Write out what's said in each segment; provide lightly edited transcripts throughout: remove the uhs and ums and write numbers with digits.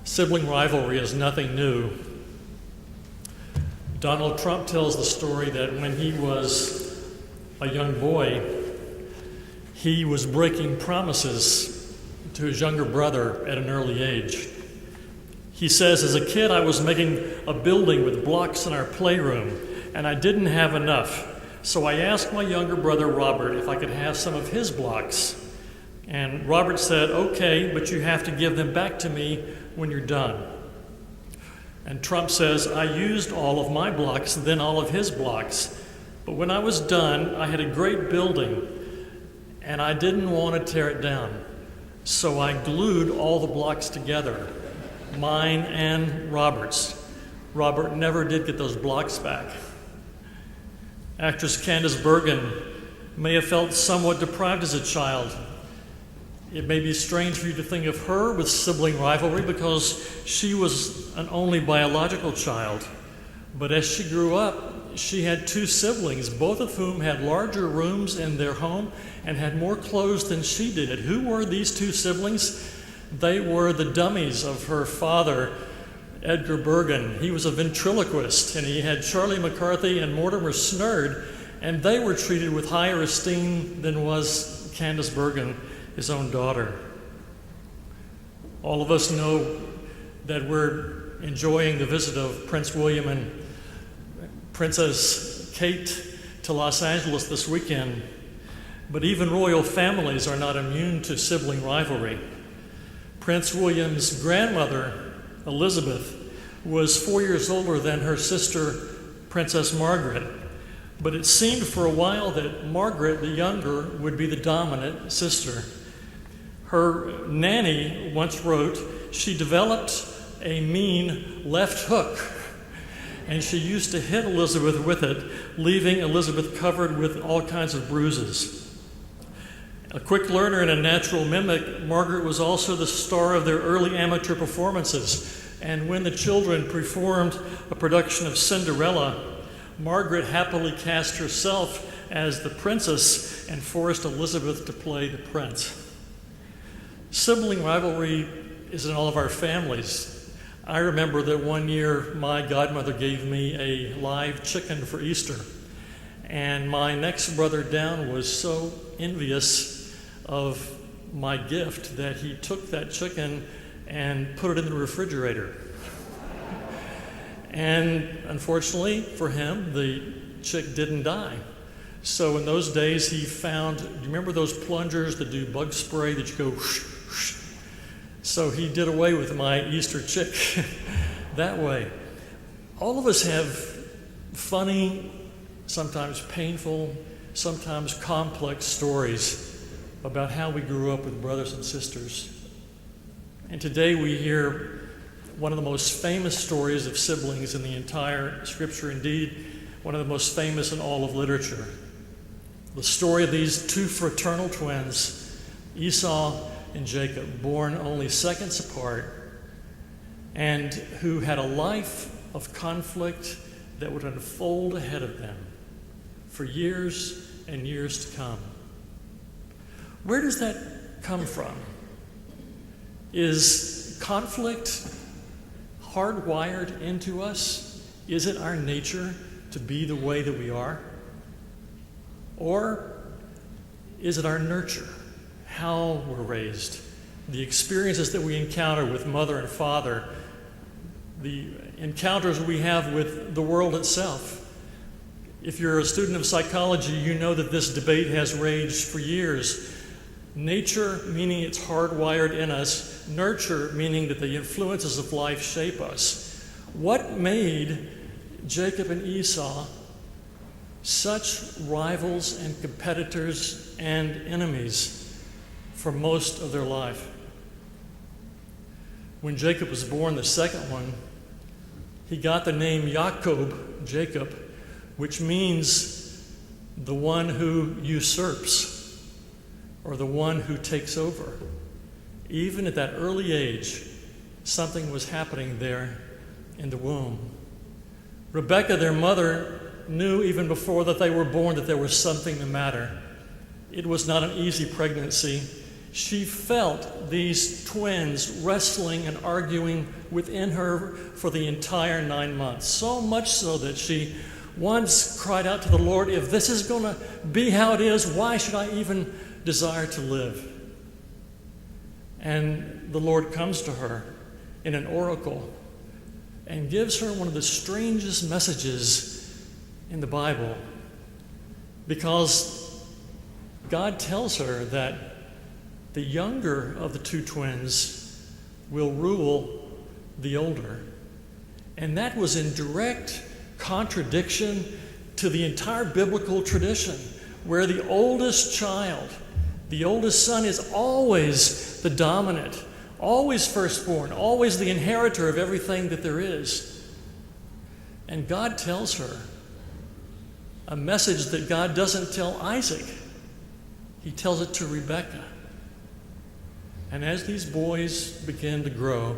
Sibling rivalry is nothing new. Donald Trump tells the story that when he was a young boy, he was breaking promises to his younger brother at an early age. He says, as a kid, I was making a building with blocks in our playroom, and I didn't have enough. So I asked my younger brother, Robert, if I could have some of his blocks. And Robert said, okay, but you have to give them back to me when you're done. And Trump says, I used all of my blocks, then all of his blocks. But when I was done, I had a great building, and I didn't want to tear it down. So I glued all the blocks together, mine and Robert's. Robert never did get those blocks back. Actress Candice Bergen may have felt somewhat deprived as a child. It may be strange for you to think of her with sibling rivalry because she was an only biological child. But as she grew up, she had two siblings, both of whom had larger rooms in their home and had more clothes than she did. Who were these two siblings? They were the dummies of her father, Edgar Bergen. He was a ventriloquist, and he had Charlie McCarthy and Mortimer Snerd, and they were treated with higher esteem than was Candice Bergen, his own daughter. All of us know that we're enjoying the visit of Prince William and Princess Kate to Los Angeles this weekend, but even royal families are not immune to sibling rivalry. Prince William's grandmother, Elizabeth, was 4 years older than her sister, Princess Margaret, but it seemed for a while that Margaret, the younger, would be the dominant sister. Her nanny once wrote, she developed a mean left hook, and she used to hit Elizabeth with it, leaving Elizabeth covered with all kinds of bruises. A quick learner and a natural mimic, Margaret was also the star of their early amateur performances. And when the children performed a production of Cinderella, Margaret happily cast herself as the princess and forced Elizabeth to play the prince. Sibling rivalry is in all of our families. I remember that one year my godmother gave me a live chicken for Easter, and my next brother down was so envious of my gift that he took that chicken and put it in the refrigerator. And unfortunately for him, the chick didn't die. So in those days he found, do you remember those plungers that do bug spray that you go whoosh, whoosh? So he did away with my Easter chick that way. All of us have funny, sometimes painful, sometimes complex stories about how we grew up with brothers and sisters. And today we hear one of the most famous stories of siblings in the entire Scripture, indeed, one of the most famous in all of literature. The story of these two fraternal twins, Esau and Jacob, born only seconds apart, and who had a life of conflict that would unfold ahead of them for years and years to come. Where does that come from? Is conflict hardwired into us? Is it our nature to be the way that we are? Or is it our nurture, how we're raised, the experiences that we encounter with mother and father, the encounters we have with the world itself? If you're a student of psychology, you know that this debate has raged for years. Nature, meaning it's hardwired in us. Nurture, meaning that the influences of life shape us. What made Jacob and Esau such rivals and competitors and enemies for most of their life? When Jacob was born, the second one, he got the name Jacob, Jacob, which means the one who usurps, or the one who takes over. Even at that early age, something was happening there in the womb. Rebecca, their mother, knew even before that they were born that there was something the matter. It was not an easy pregnancy. she felt these twins wrestling and arguing within her for the entire 9 months. So much so that she once cried out to the Lord, if this is going to be how it is, why should I even desire to live? And the Lord comes to her in an oracle and gives her one of the strangest messages in the Bible, because God tells her that the younger of the two twins will rule the older. And that was in direct contradiction to the entire biblical tradition, where the oldest child, the oldest son, is always the dominant, always firstborn, always the inheritor of everything that there is. And God tells her a message that God doesn't tell Isaac. He tells it to Rebekah. And as these boys begin to grow,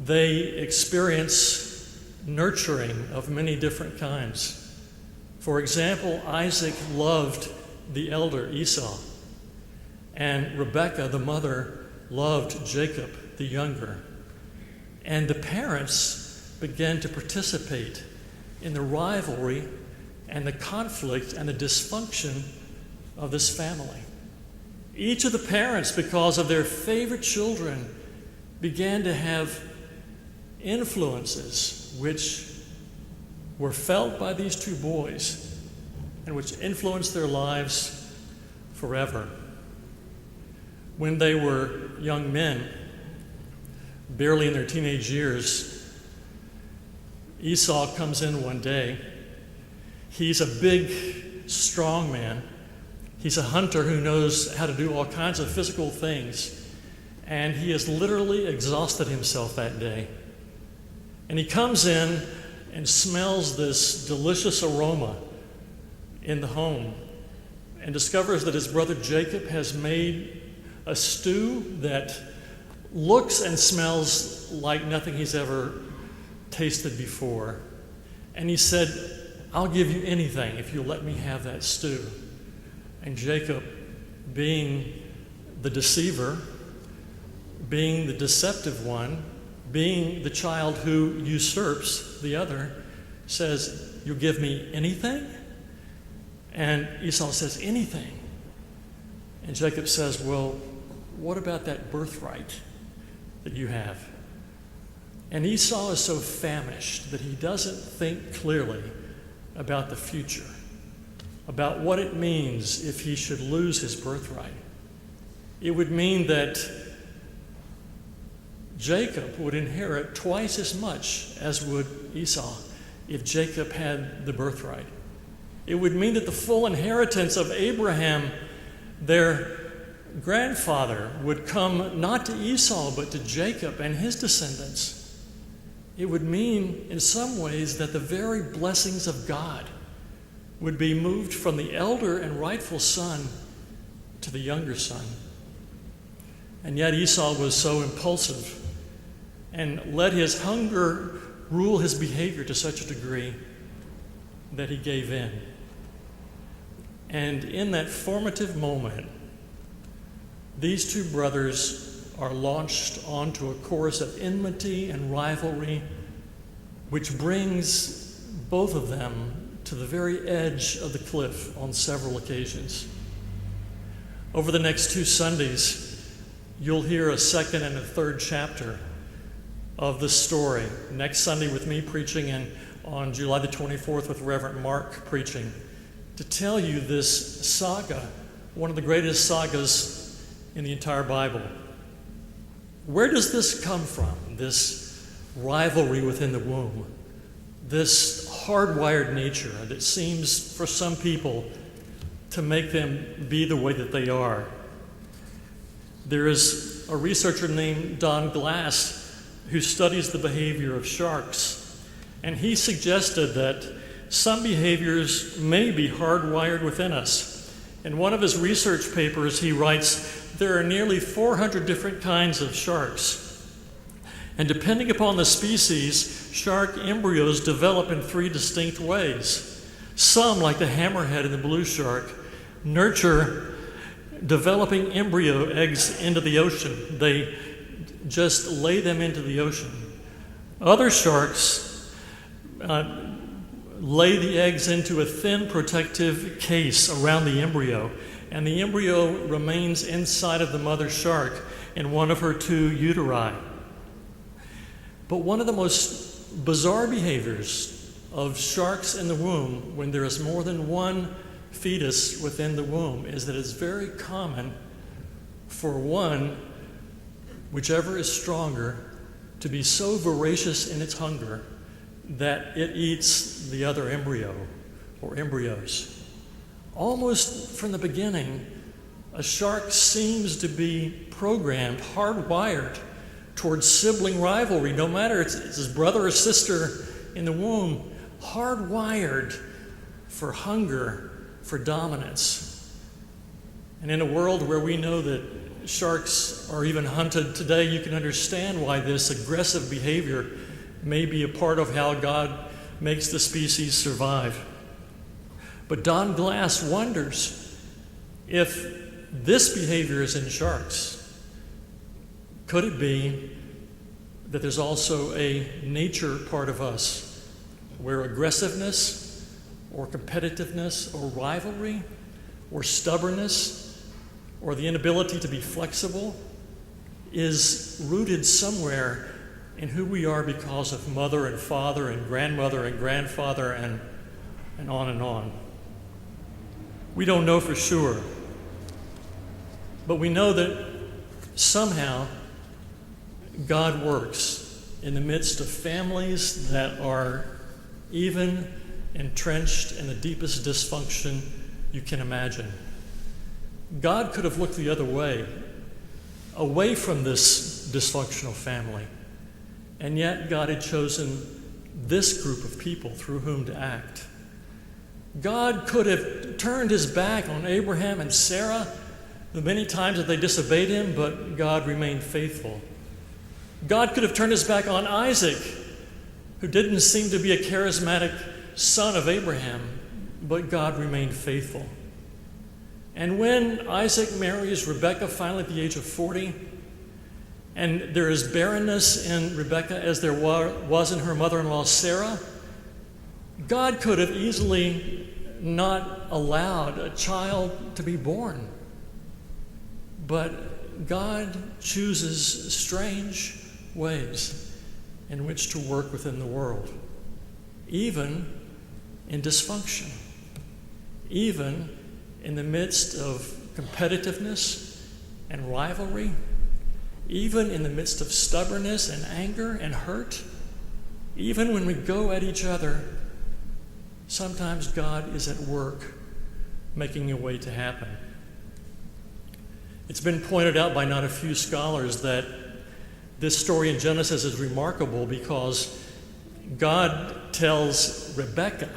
they experience nurturing of many different kinds. For example, Isaac loved the elder Esau, and Rebekah, the mother, loved Jacob, the younger. And the parents began to participate in the rivalry and the conflict and the dysfunction of this family. Each of the parents, because of their favorite children, began to have influences which were felt by these two boys and which influenced their lives forever. When they were young men, barely in their teenage years, Esau comes in one day. He's a big, strong man. He's a hunter who knows how to do all kinds of physical things. And he has literally exhausted himself that day. And he comes in and smells this delicious aroma in the home and discovers that his brother Jacob has made a stew that looks and smells like nothing he's ever tasted before. And he said, I'll give you anything if you'll let me have that stew. And Jacob, being the deceiver, being the deceptive one, being the child who usurps the other, says, you'll give me anything? And Esau says, anything. And Jacob says, well, what about that birthright that you have? And Esau is so famished that he doesn't think clearly about the future, about what it means if he should lose his birthright. It would mean that Jacob would inherit twice as much as would Esau if Jacob had the birthright. It would mean that the full inheritance of Abraham, their grandfather, would come not to Esau but to Jacob and his descendants. It would mean, in some ways, that the very blessings of God would be moved from the elder and rightful son to the younger son. And yet Esau was so impulsive and let his hunger rule his behavior to such a degree that he gave in. And in that formative moment, these two brothers are launched onto a course of enmity and rivalry, which brings both of them to the very edge of the cliff on several occasions. Over the next 2 Sundays, you'll hear a second and a third chapter of this story. Next Sunday with me preaching, and on July the 24th with Reverend Mark preaching, to tell you this saga, one of the greatest sagas in the entire Bible. Where does this come from, this rivalry within the womb, this hardwired nature that seems for some people to make them be the way that they are? There is a researcher named Don Glass who studies the behavior of sharks, and he suggested that some behaviors may be hardwired within us. In one of his research papers, he writes, there are nearly 400 different kinds of sharks. And depending upon the species, shark embryos develop in 3 distinct ways. Some, like the hammerhead and the blue shark, nurture developing embryo eggs into the ocean. They just lay them into the ocean. Other sharks lay the eggs into a thin protective case around the embryo, and the embryo remains inside of the mother shark in one of her 2 uteri. But one of the most bizarre behaviors of sharks in the womb, when there is more than one fetus within the womb, is that it's very common for one, whichever is stronger, to be so voracious in its hunger that it eats the other embryo or embryos. Almost from the beginning, a shark seems to be programmed, hardwired towards sibling rivalry, no matter it's his brother or sister in the womb, hardwired for hunger, for dominance. And in a world where we know that sharks are even hunted today, you can understand why this aggressive behavior may be a part of how God makes the species survive. But Don Glass wonders if this behavior is in sharks. Could it be that there's also a nature part of us where aggressiveness or competitiveness or rivalry or stubbornness or the inability to be flexible is rooted somewhere in who we are because of mother and father and grandmother and grandfather and on and on? We don't know for sure, but we know that somehow God works in the midst of families that are even entrenched in the deepest dysfunction you can imagine. God could have looked the other way, away from this dysfunctional family, and yet God had chosen this group of people through whom to act. God could have turned his back on Abraham and Sarah the many times that they disobeyed him, but God remained faithful. God could have turned his back on Isaac, who didn't seem to be a charismatic son of Abraham, but God remained faithful. And when Isaac marries Rebekah finally at the age of 40, and there is barrenness in Rebekah as there was in her mother-in-law Sarah, God could have easily not allowed a child to be born. But God chooses strange ways in which to work within the world, even in dysfunction, even in the midst of competitiveness and rivalry, even in the midst of stubbornness and anger and hurt, even when we go at each other. Sometimes God is at work making a way to happen. It's been pointed out by not a few scholars that this story in Genesis is remarkable because God tells Rebekah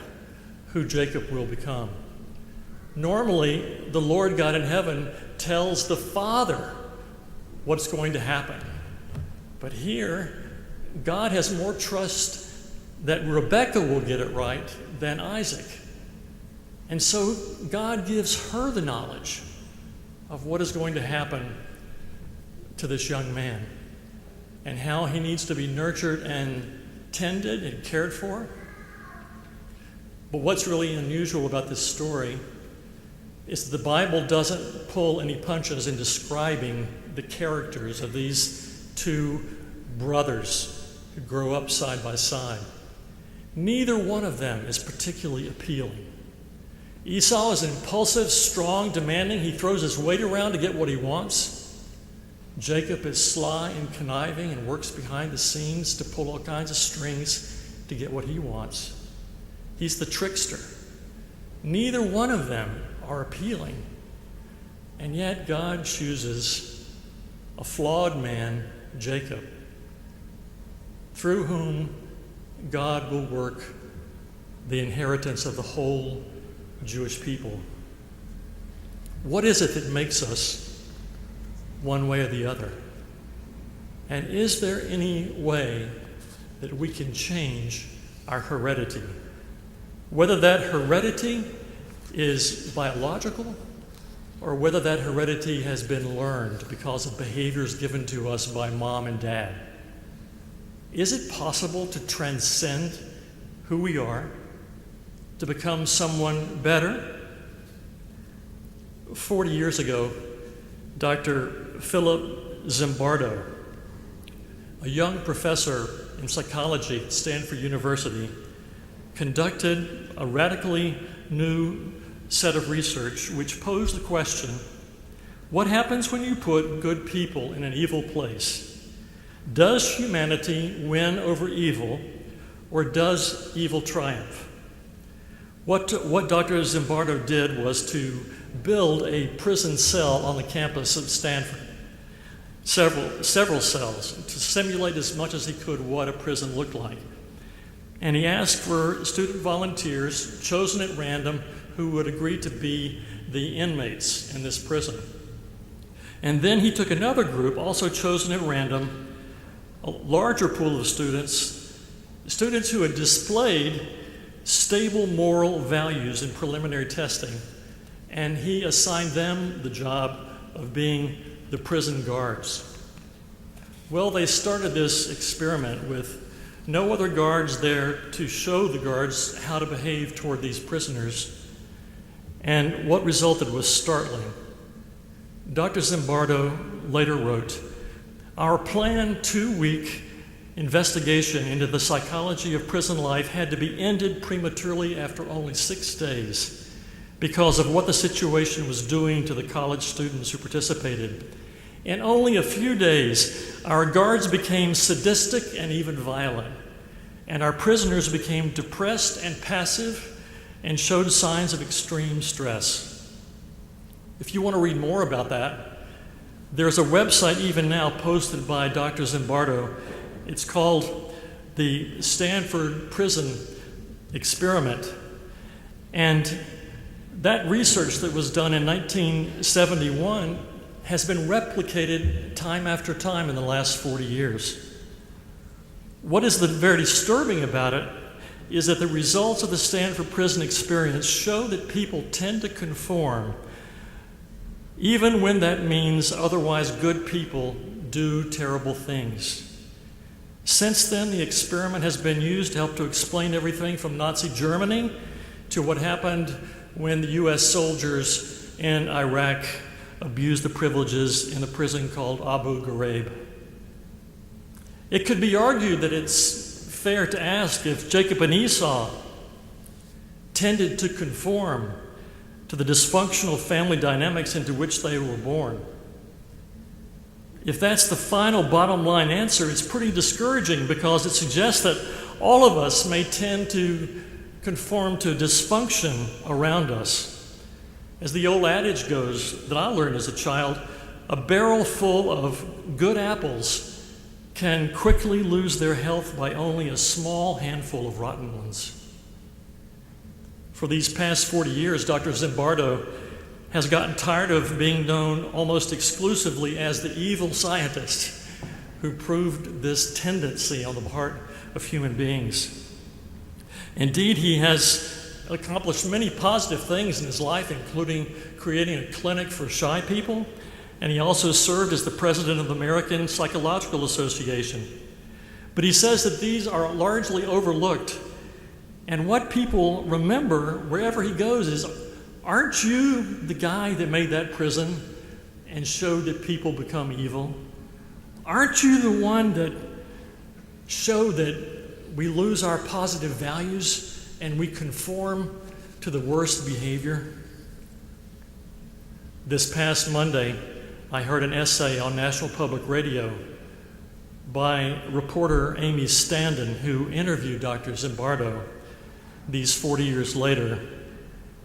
who Jacob will become. Normally, the Lord God in heaven tells the father what's going to happen. But here, God has more trust that Rebekah will get it right than Isaac. And so God gives her the knowledge of what is going to happen to this young man and how he needs to be nurtured and tended and cared for. But what's really unusual about this story is that the Bible doesn't pull any punches in describing the characters of these 2 brothers who grow up side by side. Neither one of them is particularly appealing. Esau is impulsive, strong, demanding. He throws his weight around to get what he wants. Jacob is sly and conniving and works behind the scenes to pull all kinds of strings to get what he wants. He's the trickster. Neither one of them are appealing. And yet God chooses a flawed man, Jacob, through whom God will work the inheritance of the whole Jewish people. What is it that makes us one way or the other? And is there any way that we can change our heredity? Whether that heredity is biological or whether that heredity has been learned because of behaviors given to us by mom and dad. Is it possible to transcend who we are, to become someone better? 40 years ago, Dr. Philip Zimbardo, a young professor in psychology at Stanford University, conducted a radically new set of research which posed the question, what happens when you put good people in an evil place? Does humanity win over evil, or does evil triumph? What Dr. Zimbardo did was to build a prison cell on the campus of Stanford, several cells, to simulate as much as he could what a prison looked like. And he asked for student volunteers, chosen at random, who would agree to be the inmates in this prison. And then he took another group, also chosen at random, a larger pool of students who had displayed stable moral values in preliminary testing, and he assigned them the job of being the prison guards. Well, they started this experiment with no other guards there to show the guards how to behave toward these prisoners, and what resulted was startling. Dr. Zimbardo later wrote, "Our planned 2-week investigation into the psychology of prison life had to be ended prematurely after only 6 days because of what the situation was doing to the college students who participated. In only a few days, our guards became sadistic and even violent, and our prisoners became depressed and passive and showed signs of extreme stress." If you want to read more about that, there's a website even now posted by Dr. Zimbardo. It's called the Stanford Prison Experiment. And that research that was done in 1971 has been replicated time after time in the last 40 years. What is very disturbing about it is that the results of the Stanford prison experience show that people tend to conform even when that means otherwise good people do terrible things. Since then, the experiment has been used to help to explain everything from Nazi Germany to what happened when the U.S. soldiers in Iraq abused the privileges in a prison called Abu Ghraib. It could be argued that it's fair to ask if Jacob and Esau tended to conform to the dysfunctional family dynamics into which they were born. If that's the final bottom line answer, it's pretty discouraging because it suggests that all of us may tend to conform to dysfunction around us. As the old adage goes that I learned as a child, a barrel full of good apples can quickly lose their health by only a small handful of rotten ones. For these past 40 years, Dr. Zimbardo has gotten tired of being known almost exclusively as the evil scientist who proved this tendency on the part of human beings. Indeed, he has accomplished many positive things in his life, including creating a clinic for shy people, and he also served as the president of the American Psychological Association. But he says that these are largely overlooked, and what people remember wherever he goes is, aren't you the guy that made that prison and showed that people become evil? Aren't you the one that showed that we lose our positive values and we conform to the worst behavior? This past Monday, I heard an essay on National Public Radio by reporter Amy Standen, who interviewed Dr. Zimbardo these 40 years later.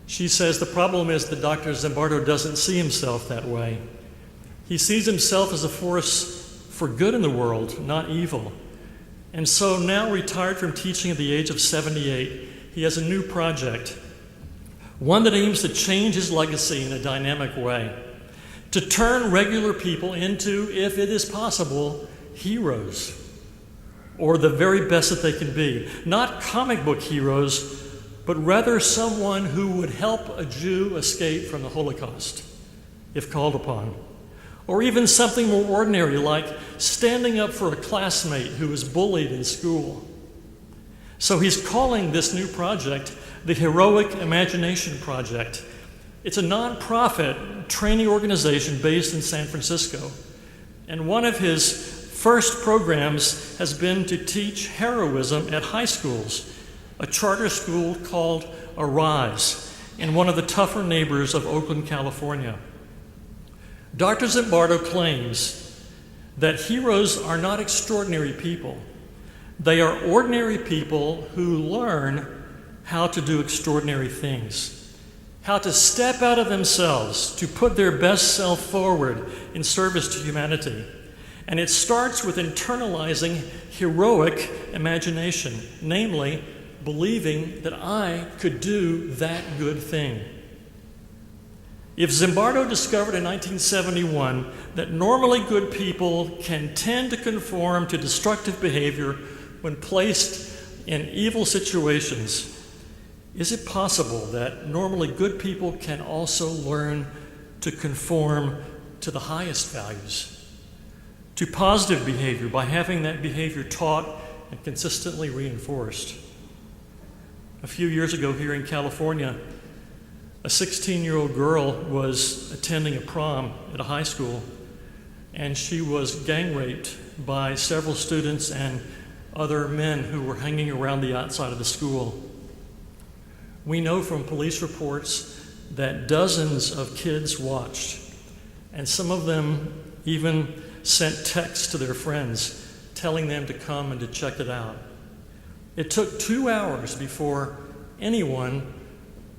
She says the problem is that Dr. Zimbardo doesn't see himself that way. He sees himself as a force for good in the world, not evil. And so now, retired from teaching at the age of 78, he has a new project, one that aims to change his legacy in a dynamic way, to turn regular people into, if it is possible, heroes, or the very best that they can be. Not comic book heroes, but rather someone who would help a Jew escape from the Holocaust. if called upon. Or even something more ordinary like standing up for a classmate who was bullied in school. So he's calling this new project the Heroic Imagination Project. It's a nonprofit training organization based in San Francisco. And one of his first programs has been to teach heroism at high schools, a charter school called Arise, in one of the tougher neighbors of Oakland, California. Dr. Zimbardo claims that heroes are not extraordinary people. They are ordinary people who learn how to do extraordinary things, how to step out of themselves, to put their best self forward in service to humanity. And it starts with internalizing heroic imagination, namely, believing that I could do that good thing. If Zimbardo discovered in 1971 that normally good people can tend to conform to destructive behavior when placed in evil situations, is it possible that normally good people can also learn to conform to the highest values, to positive behavior by having that behavior taught and consistently reinforced? A few years ago here in California, a 16-year-old girl was attending a prom at a high school, and she was gang raped by several students and other men who were hanging around the outside of the school. We know from police reports that dozens of kids watched, and some of them even sent texts to their friends telling them to come and to check it out. It took 2 hours before anyone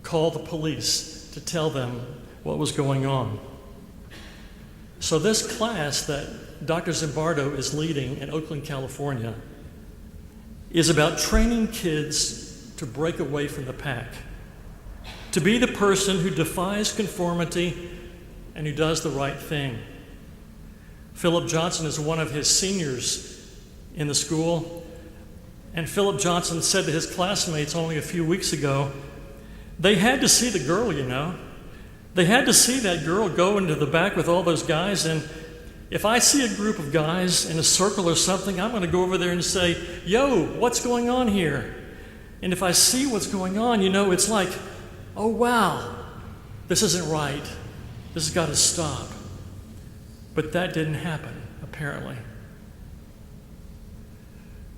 called the police to tell them what was going on. So this class that Dr. Zimbardo is leading in Oakland, California, is about training kids to break away from the pack, to be the person who defies conformity and who does the right thing. Philip Johnson is one of his seniors in the school, and Philip Johnson said to his classmates only a few weeks ago, they had to see the girl, you know. They had to see that girl go into the back with all those guys, and if I see a group of guys in a circle or something, I'm going to go over there and say, yo, what's going on here? And if I see what's going on, you know, it's like, oh, wow, this isn't right. This has got to stop. But that didn't happen, apparently.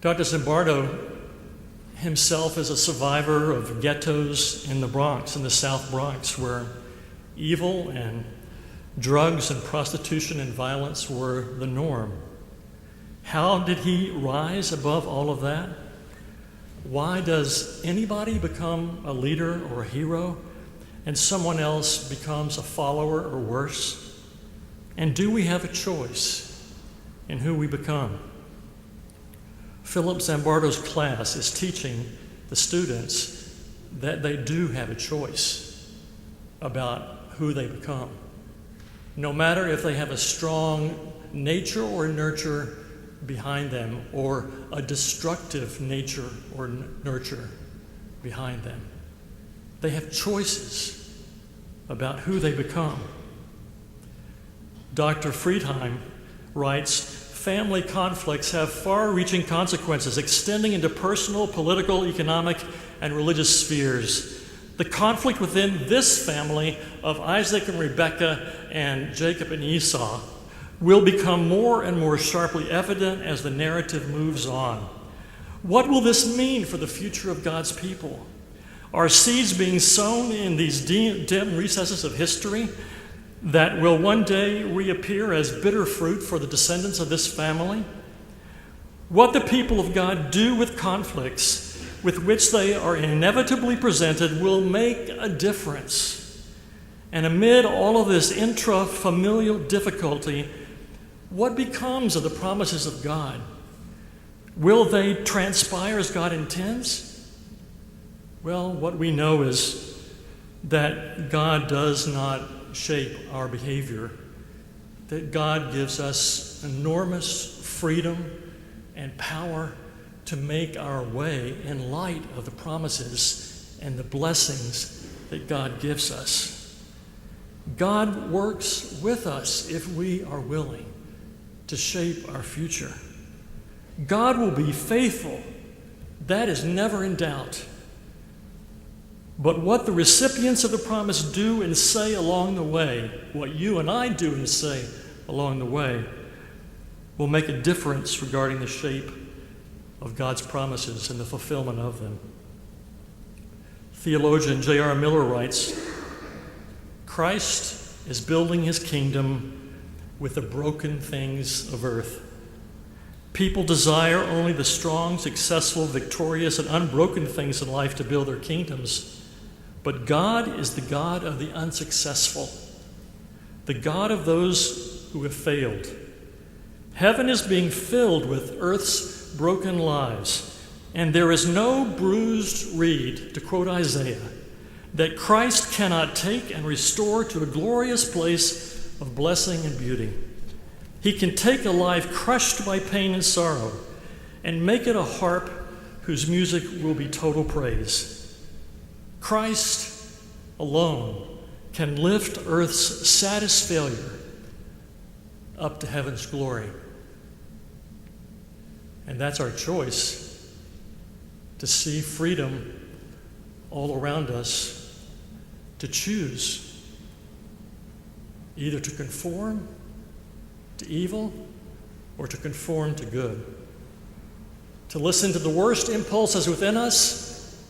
Dr. Zimbardo himself is a survivor of ghettos in the Bronx, in the South Bronx, where evil and drugs and prostitution and violence were the norm. How did he rise above all of that? Why does anybody become a leader or a hero and someone else becomes a follower or worse? And do we have a choice in who we become? Philip Zimbardo's class is teaching the students that they do have a choice about who they become. No matter if they have a strong nature or nurture behind them, or a destructive nature or nurture behind them. They have choices about who they become. Dr. Friedheim writes, family conflicts have far-reaching consequences extending into personal, political, economic, and religious spheres. The conflict within this family of Isaac and Rebekah and Jacob and Esau will become more and more sharply evident as the narrative moves on. What will this mean for the future of God's people? Are seeds being sown in these dim recesses of history that will one day reappear as bitter fruit for the descendants of this family? What the people of God do with conflicts with which they are inevitably presented will make a difference. And amid all of this intra-familial difficulty, what becomes of the promises of God? Will they transpire as God intends? Well, what we know is that God does not shape our behavior, that God gives us enormous freedom and power to make our way in light of the promises and the blessings that God gives us. God works with us if we are willing to shape our future. God will be faithful. That is never in doubt. But what the recipients of the promise do and say along the way, what you and I do and say along the way, will make a difference regarding the shape of God's promises and the fulfillment of them. Theologian J.R. Miller writes, Christ is building his kingdom with the broken things of earth. People desire only the strong, successful, victorious, and unbroken things in life to build their kingdoms. But God is the God of the unsuccessful, the God of those who have failed. Heaven is being filled with earth's broken lives, and there is no bruised reed, to quote Isaiah, that Christ cannot take and restore to a glorious place of blessing and beauty. He can take a life crushed by pain and sorrow and make it a harp whose music will be total praise. Christ alone can lift earth's saddest failure up to heaven's glory. And that's our choice, to see freedom all around us, to choose either to conform to evil or to conform to good, to listen to the worst impulses within us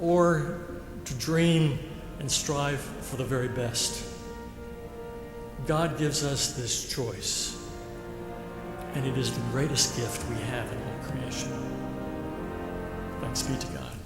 or to dream and strive for the very best. God gives us this choice, and it is the greatest gift we have in all creation. Thanks be to God.